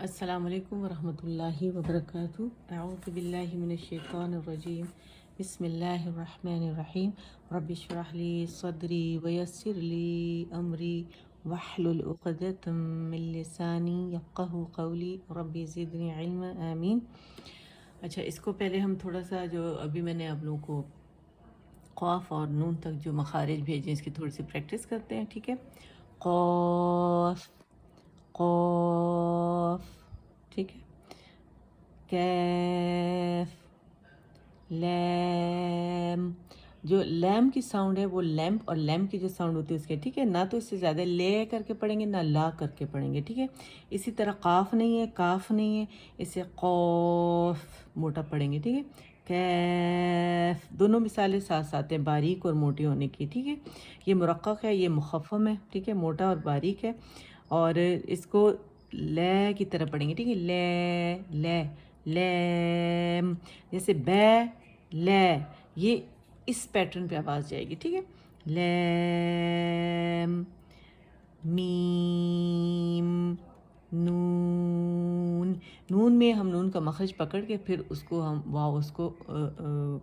السلام علیکم ورحمۃ اللہ وبرکاتہ۔ اعوذ باللہ من الشیطان الرجیم، بسم اللہ الرحمن الرحیم۔ رب اشرح لی صدری ویسر لی امری واحلل عقدۃ من لسانی یفقہوا قولی رب زدنی علما آمین۔ اچھا، اس کو پہلے ہم تھوڑا سا جو ابھی میں نے آپ لوگوں کو قاف اور نون تک جو مخارج بھیجے اس کی تھوڑی سی پریکٹس کرتے ہیں، ٹھیک ہے؟ قاف، قاف، ٹھیک ہے؟ کیف، لام۔ جو لام کی ساؤنڈ ہے وہ لیمپ اور لیمپ کی جو ساؤنڈ ہوتی ہے اس کے، ٹھیک ہے؟ نہ تو اس سے زیادہ لے کر کے پڑھیں گے نہ لا کر کے پڑھیں گے، ٹھیک ہے؟ اسی طرح قاف نہیں ہے، کاف نہیں ہے، اسے قوف موٹا پڑھیں گے، ٹھیک ہے؟ کیف، دونوں مثالیں ساتھ ساتھ ہیں باریک اور موٹی ہونے کی، ٹھیک ہے؟ یہ مرقق ہے، یہ مخفم ہے، ٹھیک ہے؟ موٹا اور باریک ہے، اور اس کو لے کی طرح پڑھیں گے، ٹھیک ہے؟ لے، لے، لیم، جیسے بے، لے، یہ اس پیٹرن پہ آواز جائے گی، ٹھیک ہے؟ لیم، میم، نون۔ نون میں ہم نون کا مخرج پکڑ کے پھر اس کو ہم واو اس کو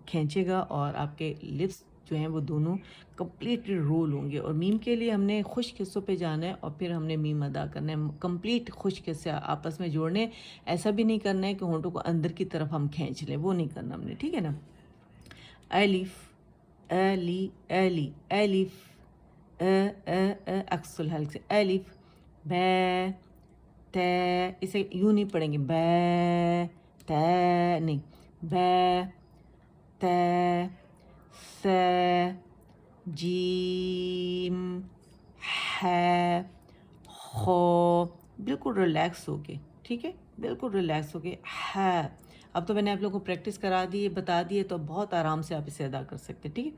کھینچے گا اور آپ کے لپس جو ہیں وہ دونوں کمپلیٹلی رول ہوں گے۔ اور میم کے لیے ہم نے خشک حصوں پہ جانا ہے اور پھر ہم نے میم ادا کرنا ہے، کمپلیٹ خشک حصے آپس میں جوڑنے۔ ایسا بھی نہیں کرنا ہے کہ ہونٹوں کو اندر کی طرف ہم کھینچ لیں، وہ نہیں کرنا ہم نے، ٹھیک ہے نا؟ الف، الی، الی، الف، عکس الحلق سے الف، بے، تے، اسے یوں نہیں پڑھیں گے، بے، تے نہیں، بے، تے، سے، جیم، ہے، خو، بالکل ریلیکس ہو کے، ٹھیک ہے؟ بالکل ریلیکس ہو کے، ہے۔ اب تو میں نے آپ لوگوں کو پریکٹس کرا دی ہے، بتا دی ہے، تو بہت آرام سے آپ اسے ادا کر سکتے، ٹھیک ہے؟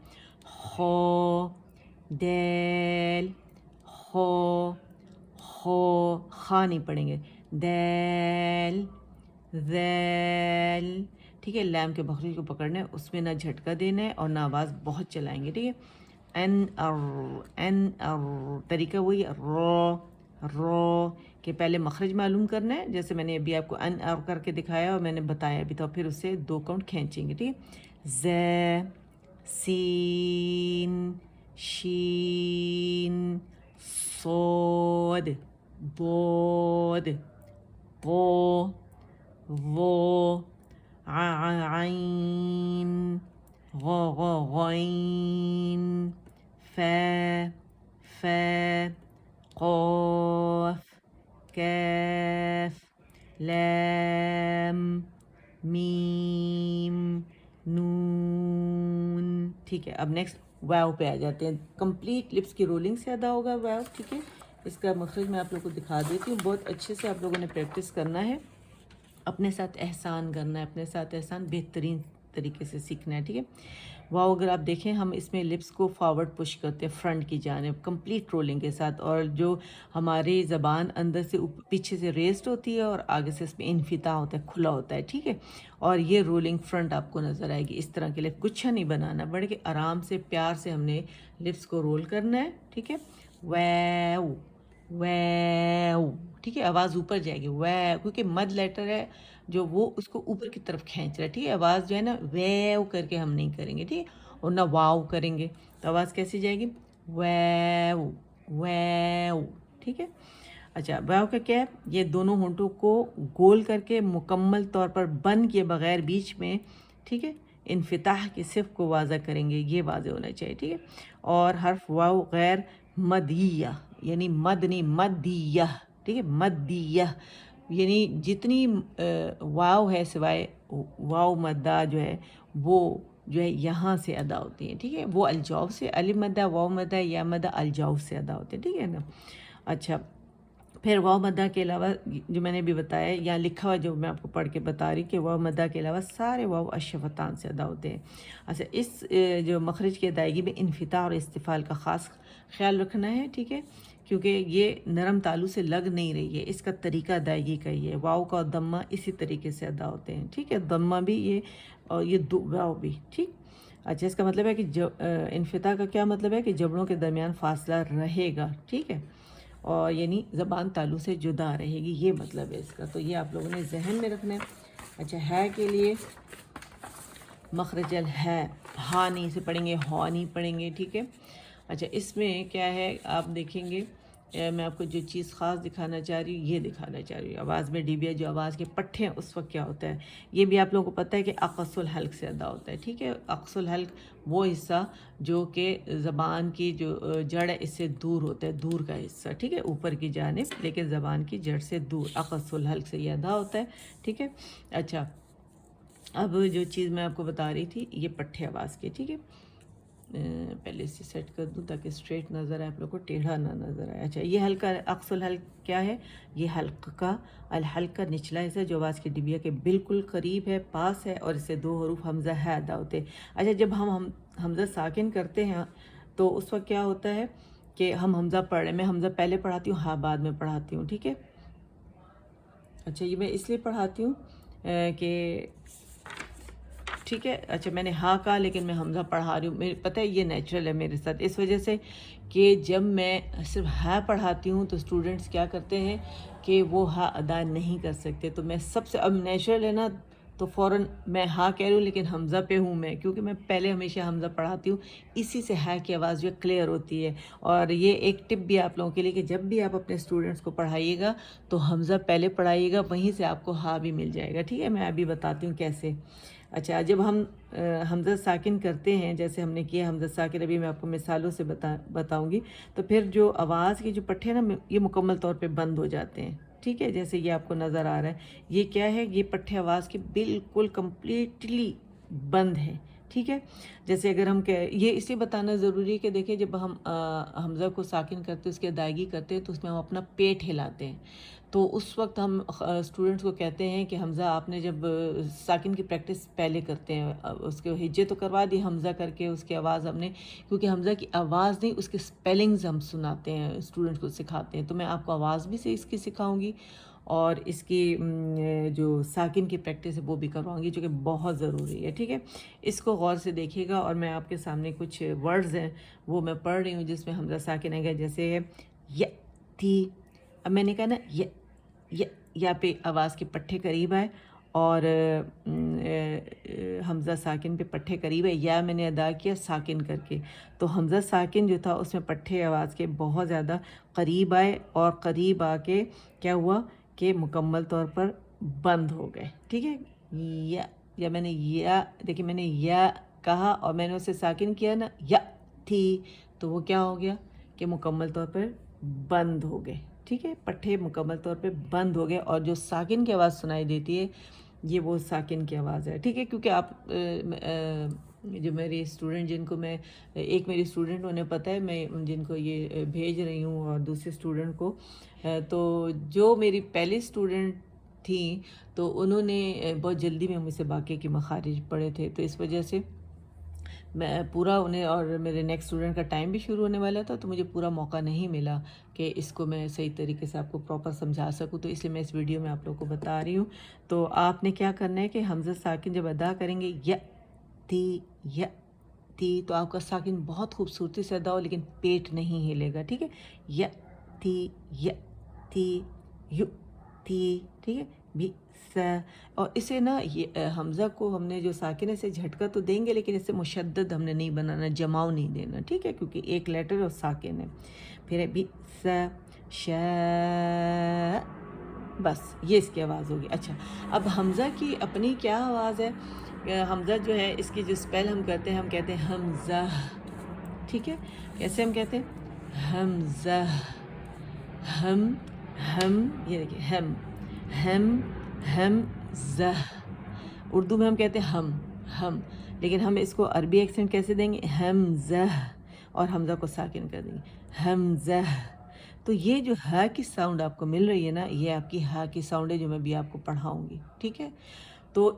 خو، دیل، خو، خو، خا نہیں پڑھیں گے، دیل، ذیل، ٹھیک ہے؟ لام کے مخرج کو پکڑنا ہے، اس میں نہ جھٹکا دینا ہے اور نہ آواز بہت چلائیں گے، ٹھیک ہے؟ این ار، این ار، طریقہ وہی ہے، رو، رو کہ پہلے مخرج معلوم کرنا ہے، جیسے میں نے ابھی آپ کو ان ار کر کے دکھایا اور میں نے بتایا بھی تھا، پھر اسے 2 کاؤنٹ کھینچیں گے، ٹھیک ہے؟ زے، سین، شین، صاد، بود، قو، وہ، عین، غو، غو، غین، فے، فے، قوف، کیف، لام، میم، نون، ٹھیک ہے؟ اب نیکسٹ واو پہ آ جاتے ہیں۔ کمپلیٹ لپس کی رولنگ سے ادا ہوگا واو، ٹھیک ہے؟ اس کا مخرج میں آپ لوگوں کو دکھا دیتی ہوں، بہت اچھے سے آپ لوگوں نے پریکٹس کرنا ہے، اپنے ساتھ احسان کرنا ہے، اپنے ساتھ احسان بہترین طریقے سے سیکھنا ہے، ٹھیک ہے؟ واو اگر آپ دیکھیں ہم اس میں لپس کو فارورڈ پش کرتے ہیں فرنٹ کی جانب کمپلیٹ رولنگ کے ساتھ، اور جو ہماری زبان اندر سے پیچھے سے ریزڈ ہوتی ہے اور آگے سے اس میں انفتاح ہوتا ہے، کھلا ہوتا ہے، ٹھیک ہے؟ اور یہ رولنگ فرنٹ آپ کو نظر آئے گی۔ اس طرح کے لپس گچھا نہیں بنانا، بڑھ کے آرام سے پیار سے ہم نے لپس کو رول کرنا ہے، ٹھیک ہے؟ ویو، ویو، ٹھیک ہے؟ آواز اوپر جائے گی، ویو، کیونکہ مد لیٹر ہے جو وہ اس کو اوپر کی طرف کھینچ رہا ہے، ٹھیک ہے؟ آواز جو ہے نا ویو کر کے ہم نہیں کریں گے، ٹھیک ہے؟ اور نہ واو کریں گے، تو آواز کیسی جائے گی؟ ویو، ویو، ٹھیک ہے؟ اچھا، ویو کا کیا ہے؟ یہ دونوں ہونٹوں کو گول کر کے مکمل طور پر بند کیے بغیر بیچ میں، ٹھیک ہے؟ انفتاح کی صف کو واضح کریں گے، یہ واضح ہونا چاہیے، ٹھیک ہے؟ اور حرف واو غیر مدیہ، یعنی مد نہیں، مدیہ، ٹھیک ہے؟ مدیہ، یعنی جتنی واو ہے سوائے واو مدہ جو ہے وہ جو ہے یہاں سے ادا ہوتی ہیں، ٹھیک ہے؟ وہ الجوف سے، الف مدہ، واو مدہ، یا مدہ الجوف سے ادا ہوتے ہیں، ٹھیک ہے نا؟ اچھا، پھر واو مدہ کے علاوہ جو میں نے بھی بتایا یا لکھا ہوا جو میں آپ کو پڑھ کے بتا رہی کہ واو مدہ کے علاوہ سارے واو الشفتان سے ادا ہوتے ہیں۔ اچھا، اس جو مخرج کی ادائیگی میں انفتاح اور استفال کا خاص خیال رکھنا ہے، ٹھیک ہے؟ کیونکہ یہ نرم تالو سے لگ نہیں رہی ہے، اس کا طریقہ ادائیگی کا ہی ہے۔ واو کا دمہ اسی طریقے سے ادا ہوتے ہیں، ٹھیک ہے؟ دمہ بھی یہ اور یہ واو بھی، ٹھیک؟ اچھا، اس کا مطلب ہے کہ انفتاح کا کیا مطلب ہے کہ جبڑوں کے درمیان فاصلہ رہے گا، ٹھیک ہے؟ اور یعنی زبان تالو سے جدا رہے گی، یہ مطلب ہے اس کا، تو یہ آپ لوگوں نے ذہن میں رکھنا ہے۔ اچھا، ہے کے لیے مخرج ہے، ہا نہیں سے پڑھیں گے، ہا نہیں پڑھیں گے، ٹھیک ہے۔ اچھا، اس میں کیا ہے آپ دیکھیں گے، میں آپ کو جو چیز خاص دکھانا چاہ رہی ہوں یہ دکھانا چاہ رہی ہوں، آواز میں ڈیبیا جو آواز کے پٹھے ہیں اس وقت کیا ہوتا ہے، یہ بھی آپ لوگوں کو پتہ ہے کہ اقص الحلق سے ادا ہوتا ہے، ٹھیک ہے۔ اقص الحلق وہ حصہ جو کہ زبان کی جو جڑ ہے اس سے دور ہوتا ہے، دور کا حصہ، ٹھیک ہے، اوپر کی جانب لیکن زبان کی جڑ سے دور، اقص الحلق سے یہ ادا ہوتا ہے، ٹھیک ہے۔ اچھا، اب جو چیز میں آپ کو بتا رہی تھی یہ پٹھے آواز کے، ٹھیک ہے، پہلے اسے سیٹ کر دوں تاکہ اسٹریٹ نظر آئے آپ لوگ کو، ٹیڑھا نہ نظر آئے۔ اچھا، یہ حلقہ اقص الحلق کیا ہے، یہ حلق کا الحلق کا نچلا حصہ جو آواز کی ڈبیا کے بالکل قریب ہے، پاس ہے، اور اس سے 2 حروف حمزہ ہے ادا ہوتے ہیں۔ اچھا، جب ہم حمزہ ساکن کرتے ہیں تو اس وقت کیا ہوتا ہے کہ ہم حمزہ پڑھ رہے ہیں، میں حمزہ پہلے پڑھاتی ہوں، ہاں بعد میں پڑھاتی ہوں، ٹھیک ہے۔ اچھا، یہ میں اس لیے پڑھاتی ہوں کہ ٹھیک ہے، اچھا میں نے ہاں کہا لیکن میں حمزہ پڑھا رہی ہوں، میرے پتہ ہے یہ نیچرل ہے میرے ساتھ، اس وجہ سے کہ جب میں صرف ہاں پڑھاتی ہوں تو اسٹوڈنٹس کیا کرتے ہیں کہ وہ ہاں ادا نہیں کر سکتے، تو میں سب سے، اب نیچرل ہے نا تو فوراً میں ہاں کہہ رہی ہوں لیکن حمزہ پہ ہوں میں، کیونکہ میں پہلے ہمیشہ حمزہ پڑھاتی ہوں، اسی سے ہاں کی آواز جو کلیئر ہوتی ہے۔ اور یہ ایک ٹپ بھی آپ لوگوں کے لیے کہ جب بھی آپ اپنے اسٹوڈنٹس کو پڑھائیے گا تو حمزہ پہلے پڑھائیے گا، وہیں سے آپ کو ہاں بھی مل جائے گا، ٹھیک ہے۔ میں ابھی بتاتی ہوں کیسے۔ اچھا، جب ہم حمزہ ساکن کرتے ہیں جیسے ہم نے کیا حمزہ ساکن، ابھی میں آپ کو مثالوں سے بتاؤں گی، تو پھر جو آواز کے جو پٹھے نا یہ مکمل طور پہ بند ہو جاتے ہیں، ٹھیک ہے، جیسے یہ آپ کو نظر آ رہا ہے، یہ کیا ہے، یہ پٹھے آواز کے بالکل کمپلیٹلی بند ہے، ٹھیک ہے۔ جیسے اگر ہم یہ اس لیے بتانا ضروری ہے کہ دیکھیں جب ہم حمزہ کو ساکن کرتے ہیں، اس کی ادائیگی کرتے ہیں تو اس میں ہم اپنا پیٹ ہلاتے ہیں، تو اس وقت ہم اسٹوڈنٹس کو کہتے ہیں کہ حمزہ آپ نے جب ساکن کی پریکٹس پہلے کرتے ہیں، اس کے ہجے تو کروا دی حمزہ کر کے، اس کی آواز ہم نے، کیونکہ حمزہ کی آواز نہیں اس کے سپیلنگز ہم سناتے ہیں اسٹوڈنٹس کو سکھاتے ہیں، تو میں آپ کو آواز بھی سے اس کی سکھاؤں گی اور اس کی جو ساکن کی پریکٹس ہے وہ بھی کرواؤں گی، جو کہ بہت ضروری ہے، ٹھیک ہے۔ اس کو غور سے دیکھیے گا، اور میں آپ کے سامنے کچھ ورڈز ہیں وہ میں پڑھ رہی ہوں جس میں حمزہ ساکن ہے گا، جیسے ہے یا تھی، اب میں نے کہا نا یا پہ آواز کے پٹھے قریب آئے اور حمزہ ساکن پہ پٹھے قریب ہے، یا میں نے ادا کیا ساکن کر کے، تو حمزہ ساکن جو تھا اس میں پٹھے آواز کے بہت زیادہ قریب آئے، اور قریب آ کے کیا ہوا کہ مکمل طور پر بند ہو گئے، ٹھیک ہے۔ یا میں نے دیکھیں میں نے یا کہا اور میں نے اسے ساکن کیا نا، یا تھی، تو وہ کیا ہو گیا کہ مکمل طور پر بند ہو گئے، ٹھیک ہے، پٹھے مکمل طور پہ بند ہو گئے، اور جو ساکن کی آواز سنائی دیتی ہے یہ وہ ساکن کی آواز ہے، ٹھیک ہے۔ کیونکہ آپ جو میری اسٹوڈنٹ جن کو میں، ایک میری اسٹوڈنٹ انہیں پتہ ہے میں جن کو یہ بھیج رہی ہوں، اور دوسرے اسٹوڈنٹ کو، تو جو میری پہلی اسٹوڈنٹ تھیں تو انہوں نے بہت جلدی میں مجھ سے باقی کے مخارج پڑھے تھے، تو اس وجہ سے میں پورا انہیں، اور میرے نیکسٹ اسٹوڈنٹ کا ٹائم بھی شروع ہونے والا تھا تو مجھے پورا موقع نہیں ملا کہ اس کو میں صحیح طریقے سے آپ کو پراپر سمجھا سکوں، تو اس لیے میں اس ویڈیو میں آپ لوگوں کو بتا رہی ہوں۔ تو آپ نے کیا کرنا ہے کہ حمزہ ساکن جب ادا کریں گے یا تھی تو آپ کا ساکن بہت خوبصورتی سے ادا ہو لیکن پیٹ نہیں ہلے گا، ٹھیک ہے، یا تھی یو تھی، ٹھیک ہے، بھی اور اسے نا یہ حمزہ کو ہم نے جو ساکن ہے اسے جھٹکا تو دیں گے لیکن اسے مشدد ہم نے نہیں بنانا، جماؤ نہیں دینا، ٹھیک ہے، کیونکہ ایک لیٹر اور ساکن ہے۔ پھر ہے بھی بس یہ اس کی آواز ہوگی۔ اچھا، اب حمزہ کی اپنی کیا آواز ہے، حمزہ جو ہے اس کی جو اسپیل ہم کرتے ہیں، ہم کہتے ہیں حمزہ، ٹھیک ہے، کیسے ہم کہتے ہیں حمزہ، ہم یہ دیکھیں ہم زہ، اردو میں ہم کہتے ہیں ہم، لیکن ہم اس کو عربی ایکسنٹ کیسے دیں گے، حمزہ، اور حمزہ کو ساکن کر دیں گے حمزہ۔ تو یہ جو ہا کی ساؤنڈ آپ کو مل رہی ہے نا، یہ آپ کی ہا کی ساؤنڈ ہے جو میں بھی آپ کو پڑھاؤں گی، ٹھیک ہے۔ تو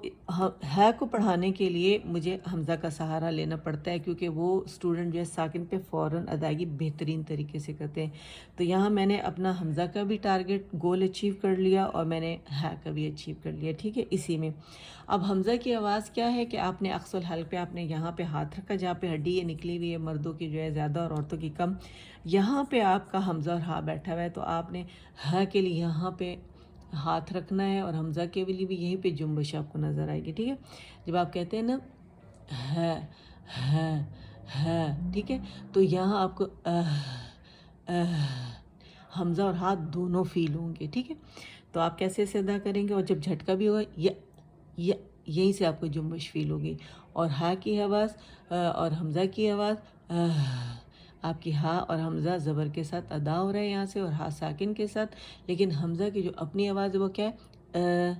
ہے کو پڑھانے کے لیے مجھے حمزہ کا سہارا لینا پڑتا ہے، کیونکہ وہ اسٹوڈنٹ جو ہے ساکن پہ فوراً ادائیگی بہترین طریقے سے کرتے ہیں۔ تو یہاں میں نے اپنا حمزہ کا بھی ٹارگٹ گول اچیو کر لیا اور میں نے ہے کا بھی اچیو کر لیا، ٹھیک ہے۔ اسی میں اب حمزہ کی آواز کیا ہے کہ آپ نے عقص الحلق پہ آپ نے یہاں پہ ہاتھ رکھا، جہاں پہ ہڈی یہ نکلی ہوئی ہے مردوں کی جو ہے زیادہ اور عورتوں کی کم، یہاں پہ آپ کا حمزہ اور ہا بیٹھا ہوا ہے، تو آپ نے ہے کے لیے یہاں پہ ہاتھ رکھنا ہے، اور حمزہ کے لیے بھی یہیں پہ جنبش آپ کو نظر آئے گی، ٹھیک ہے۔ جب آپ کہتے ہیں نا ہے ہے ہے، ٹھیک ہے، تو یہاں آپ کو حمزہ اور ہاتھ دونوں فیل ہوں گے، ٹھیک ہے۔ تو آپ کیسے اسے ادا کریں گے، اور جب جھٹکا بھی ہوگا یہیں سے آپ کو جنبش فیل ہوگی، اور ہا کی آواز اور حمزہ کی آواز آپ کی ہا اور حمزہ زبر کے ساتھ ادا ہو رہا ہے یہاں سے، اور ہا ساکن کے ساتھ، لیکن حمزہ کی جو اپنی آواز ہے وہ کیا ہے،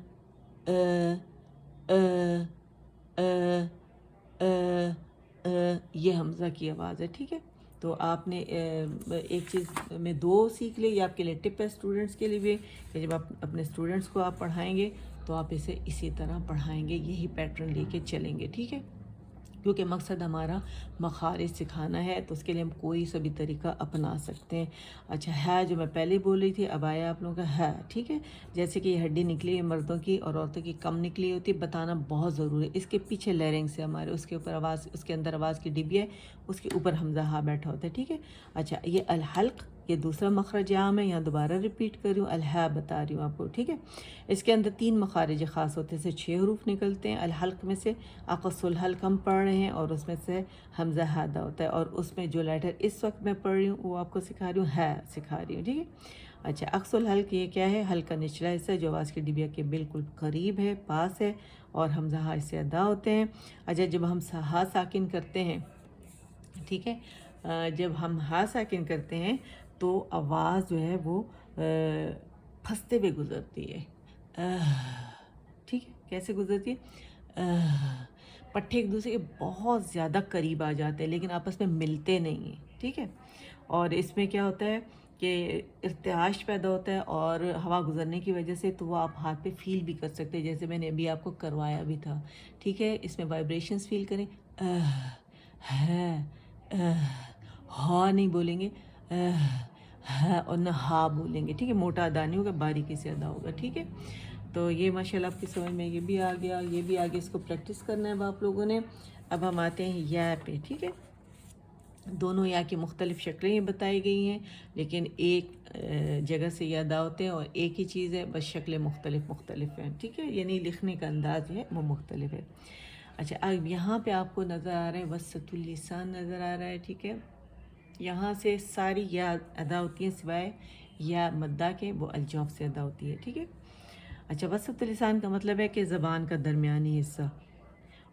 یہ حمزہ کی آواز ہے، ٹھیک ہے۔ تو آپ نے ایک چیز میں دو سیکھ لیں، یہ آپ کے لیے ٹپ ہے اسٹوڈنٹس کے لیے بھی، کہ جب آپ اپنے اسٹوڈنٹس کو آپ پڑھائیں گے تو آپ اسے اسی طرح پڑھائیں گے، یہی پیٹرن لے کے چلیں گے، ٹھیک ہے۔ کیونکہ مقصد ہمارا مخارج سکھانا ہے، تو اس کے لیے ہم کوئی سا بھی طریقہ اپنا سکتے ہیں۔ اچھا، ہے جو میں پہلے بول رہی تھی، اب آیا آپ لوگوں کا ہے، ٹھیک ہے۔ جیسے کہ یہ ہڈی نکلی ہے مردوں کی اور عورتوں کی کم نکلی ہوتی ہے، بتانا بہت ضروری ہے۔ اس کے پیچھے لیرنگ سے ہمارے اس کے اوپر آواز، اس کے اندر آواز کی ڈبی ہے، اس کے اوپر حمزہ ہا بیٹھا ہوتا ہے، ٹھیک ہے۔ اچھا، یہ الحلق، یہ دوسرا مخرج عام ہے، یہاں دوبارہ ریپیٹ کر رہی ہوں، الہا بتا رہی ہوں آپ کو، ٹھیک ہے۔ اس کے اندر 3 مخارج خاص ہوتے ہیں، سے 6 حروف نکلتے ہیں۔ الحلق میں سے اقص الحلق ہم پڑھ رہے ہیں، اور اس میں سے حمزہ ہادہ ہوتا ہے، اور اس میں جو لیٹر اس وقت میں پڑھ رہی ہوں وہ آپ کو سکھا رہی ہوں، ہے سکھا رہی ہوں، ٹھیک ہے۔ اچھا، اقص الحلق یہ کیا ہے، حلق کا نچلا حصہ جو آواز کی ڈبیا کے بالکل قریب ہے، پاس ہے، اور حمزہ ہا اس سے ادا ہوتے ہیں۔ اچھا، جب ہم ہا ساکن کرتے ہیں، ٹھیک ہے، جب ہم ہا ساکن کرتے ہیں تو آواز جو ہے وہ پھنستے ہوئے گزرتی ہے، ٹھیک ہے۔ کیسے گزرتی ہے، پٹھے ایک دوسرے کے بہت زیادہ قریب آ جاتے ہیں، لیکن آپس میں ملتے نہیں ہیں، ٹھیک ہے۔ اور اس میں کیا ہوتا ہے کہ ارتعاش پیدا ہوتا ہے، اور ہوا گزرنے کی وجہ سے تو وہ آپ ہاتھ پہ فیل بھی کر سکتے ہیں، جیسے میں نے ابھی آپ کو کروایا بھی تھا، ٹھیک ہے۔ اس میں وائبریشنز فیل کریں، ہے، ہا نہیں بولیں گے، ہے، اور نہ ہا بولیں گے، ٹھیک ہے۔ موٹا ادا نہیں ہوگا، باریکی سے ادا ہوگا، ٹھیک ہے۔ تو یہ ماشاءاللہ آپ کی سمجھ میں یہ بھی آ گیا، یہ بھی آگے اس کو پریکٹس کرنا ہے اب آپ لوگوں نے۔ اب ہم آتے ہیں یا پہ، ٹھیک ہے۔ دونوں یا کی مختلف شکلیں یہ بتائی گئی ہیں، لیکن ایک جگہ سے یہ ادا ہوتے ہیں، اور ایک ہی چیز ہے، بس شکلیں مختلف ہیں، ٹھیک ہے، یعنی لکھنے کا انداز جو ہے وہ مختلف ہے۔ اچھا، اب یہاں پہ آپ کو نظر آ رہا ہے وسط اللسان نظر آ رہا ہے، ٹھیک ہے۔ یہاں سے ساری یا ادا ہوتی ہیں سوائے یا مدہ کے، وہ الجوف سے ادا ہوتی ہے، ٹھیک ہے۔ اچھا، وسط لسان کا مطلب ہے کہ زبان کا درمیانی حصہ،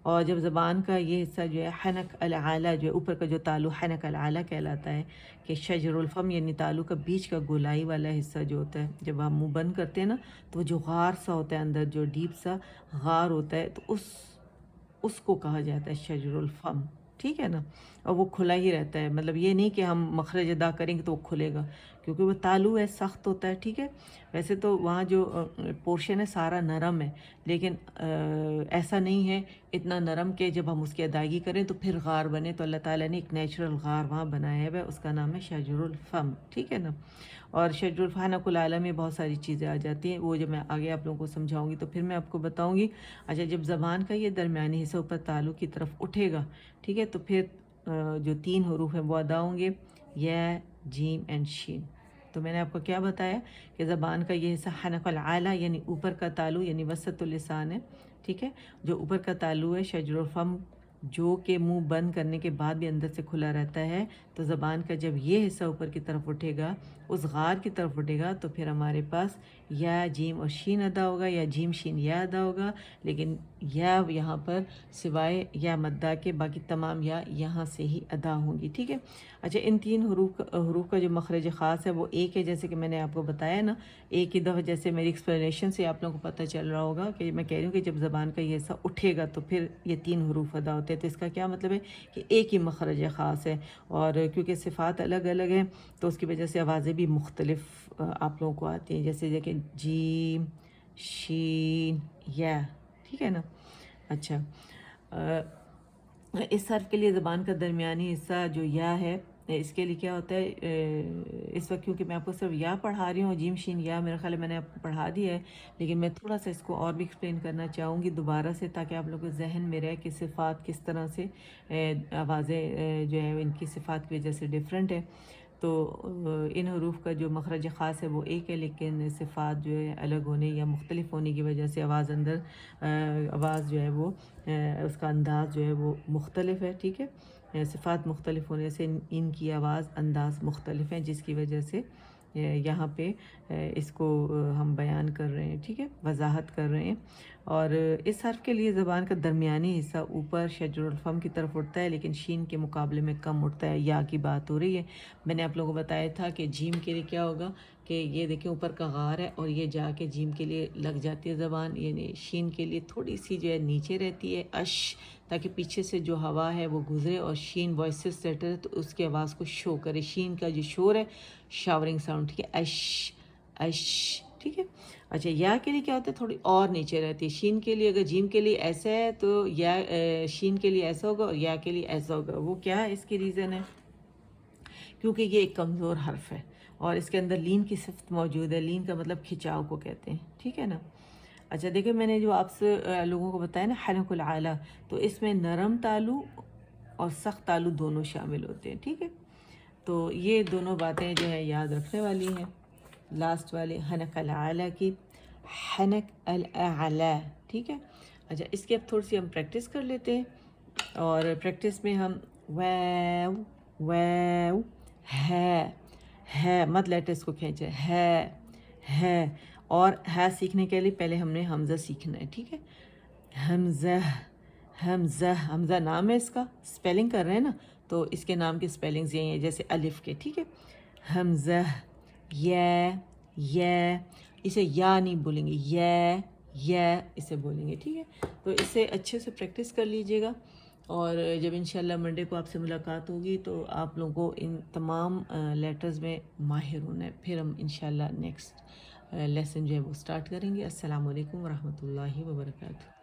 اور جب زبان کا یہ حصہ جو ہے حنک العالی، جو ہے اوپر کا جو تالو حنک العالی کہلاتا ہے، کہ شجر الفم یعنی تالو کا بیچ کا گولائی والا حصہ جو ہوتا ہے، جب ہم منہ بند کرتے ہیں نا تو وہ جو غار سا ہوتا ہے اندر، جو ڈیپ سا غار ہوتا ہے، تو اس کو کہا جاتا ہے شجر الفم، ٹھیک ہے نا۔ اور وہ کھلا ہی رہتا ہے، مطلب یہ نہیں کہ ہم مخرج ادا کریں گے تو وہ کھلے گا، کیونکہ وہ تالو ہے، سخت ہوتا ہے، ٹھیک ہے۔ ویسے تو وہاں جو پورشن ہے سارا نرم ہے، لیکن ایسا نہیں ہے اتنا نرم کہ جب ہم اس کی ادائیگی کریں تو پھر غار بنے، تو اللہ تعالیٰ نے ایک نیچرل غار وہاں بنایا ہے، اس کا نام ہے شجر الفم، ٹھیک ہے نا۔ اور شجر الفانق العالم میں بہت ساری چیزیں آ جاتی ہیں، وہ جب میں آگے آپ لوگوں کو سمجھاؤں گی تو پھر میں آپ کو بتاؤں گی۔ اچھا، جب زبان کا یہ درمیانی حصہ اوپر تالو کی طرف اٹھے گا، ٹھیک ہے، تو پھر جو 3 حروف ہیں وہ ادا ہوں گے، یا، جیم اینڈ شین۔ تو میں نے آپ کو کیا بتایا کہ زبان کا یہ حصہ حنک العالی یعنی اوپر کا تالو یعنی وسط اللسان ہے، ٹھیک ہے، جو اوپر کا تالو ہے شجر الفم، جو کہ منہ بند کرنے کے بعد بھی اندر سے کھلا رہتا ہے۔ تو زبان کا جب یہ حصہ اوپر کی طرف اٹھے گا، اس غار کی طرف اٹھے گا، تو پھر ہمارے پاس یا، جیم اور شین ادا ہوگا، یا جیم شین یا ادا ہوگا، لیکن یا یہاں پر سوائے یا مدہ کے باقی تمام یا یہاں سے ہی ادا ہوں گی، ٹھیک ہے۔ اچھا، ان 3 حروف کا جو مخرج خاص ہے وہ ایک ہے، جیسے کہ میں نے آپ کو بتایا نا، ایک ہی دفعہ، جیسے میری ایکسپلینیشن سے آپ لوگوں کو پتہ چل رہا ہوگا کہ میں کہہ رہی ہوں کہ جب زبان کا یہ حصہ اٹھے گا تو پھر یہ 3 حروف ادا ہوتے ہیں، تو اس کا کیا مطلب ہے کہ ایک ہی مخرج خاص ہے، اور کیونکہ صفات الگ الگ ہیں تو اس کی وجہ سے آوازیں بھی مختلف آپ لوگوں کو آتی ہیں، جیسے کہ جیم، شین، یا، ٹھیک ٹھیک ہے نا. اچھا اس حرف کے لیے زبان کا درمیانی حصہ جو یا ہے اس کے لیے کیا ہوتا ہے، اس وقت کیونکہ میں آپ کو صرف یا پڑھا رہی ہوں، جیم شین یا میرا خیال ہے میں نے آپ کو پڑھا دیا ہے، لیکن میں تھوڑا سا اس کو اور بھی ایکسپلین کرنا چاہوں گی دوبارہ سے، تاکہ آپ لوگوں کے ذہن میں رہے کہ صفات کس طرح سے آوازیں جو ہے ان کی صفات کی وجہ سے ڈفرینٹ ہے. تو ان حروف کا جو مخرج خاص ہے وہ ایک ہے، لیکن صفات جو ہے الگ ہونے یا مختلف ہونے کی وجہ سے آواز جو ہے وہ اس کا انداز جو ہے وہ مختلف ہے. ٹھیک ہے، صفات مختلف ہونے سے ان کی آواز انداز مختلف ہیں، جس کی وجہ سے یہاں پہ اس کو ہم بیان کر رہے ہیں. ٹھیک ہے، وضاحت کر رہے ہیں. اور اس حرف کے لیے زبان کا درمیانی حصہ اوپر شجر الفم کی طرف اٹھتا ہے، لیکن شین کے مقابلے میں کم اٹھتا ہے. یا کی بات ہو رہی ہے. میں نے آپ لوگوں کو بتایا تھا کہ جیم کے لیے کیا ہوگا کہ یہ دیکھیں اوپر کا غار ہے اور یہ جا کے جیم کے لیے لگ جاتی ہے زبان، یعنی شین کے لیے تھوڑی سی جو ہے نیچے رہتی ہے اش، تاکہ پیچھے سے جو ہوا ہے وہ گزرے اور شین وائسز سیٹ ہے تو اس کی آواز کو شو کرے. شین کا جو شور ہے شاورنگ ساؤنڈ، ٹھیک ہے، اش اش. ٹھیک ہے. اچھا یا کے لیے کیا ہوتا ہے، تھوڑی اور نیچے رہتی ہے. شین کے لیے اگر جیم کے لیے ایسا ہے تو یا شین کے لیے ایسا ہوگا اور یا کے لیے ایسا ہوگا. وہ کیا ہے اس کی ریزن ہے، کیونکہ یہ ایک کمزور حرف ہے اور اس کے اندر لین کی صفت موجود ہے. لین کا مطلب کھچاؤ کو کہتے ہیں. ٹھیک ہے نا. اچھا دیکھیں میں نے جو آپ سے لوگوں کو بتایا نا حلق العالی، تو اس میں نرم تالو اور سخت تالو دونوں شامل ہوتے ہیں. ٹھیک ہے، تو یہ دونوں باتیں جو ہے یاد رکھنے والی ہیں. لاسٹ والے حنق العالی کی، حنق الاعلی. ٹھیک ہے. اچھا اس کی اب تھوڑی سی ہم پریکٹس کر لیتے ہیں، اور پریکٹس میں ہم واو واو ہے مت لیٹرس کو کھینچے ہے. اور ہے سیکھنے کے لیے پہلے ہم نے حمزہ سیکھنا ہے. ٹھیک ہے، حمزہ حمزہ نام ہے اس کا، سپیلنگ کر رہے ہیں نا تو اس کے نام کی سپیلنگز یہی ہیں جیسے الف کے. ٹھیک ہے، حمزہ یا اسے یا نہیں بولیں گے، یا اسے بولیں گے. ٹھیک ہے، تو اسے اچھے سے پریکٹس کر لیجئے گا، اور جب انشاءاللہ منڈے کو آپ سے ملاقات ہوگی تو آپ لوگوں کو ان تمام لیٹرز میں ماہر ہونا ہے. پھر ہم انشاءاللہ نیکسٹ لیسن جو ہے وہ سٹارٹ کریں گے. السلام علیکم ورحمۃ اللہ وبرکاتہ.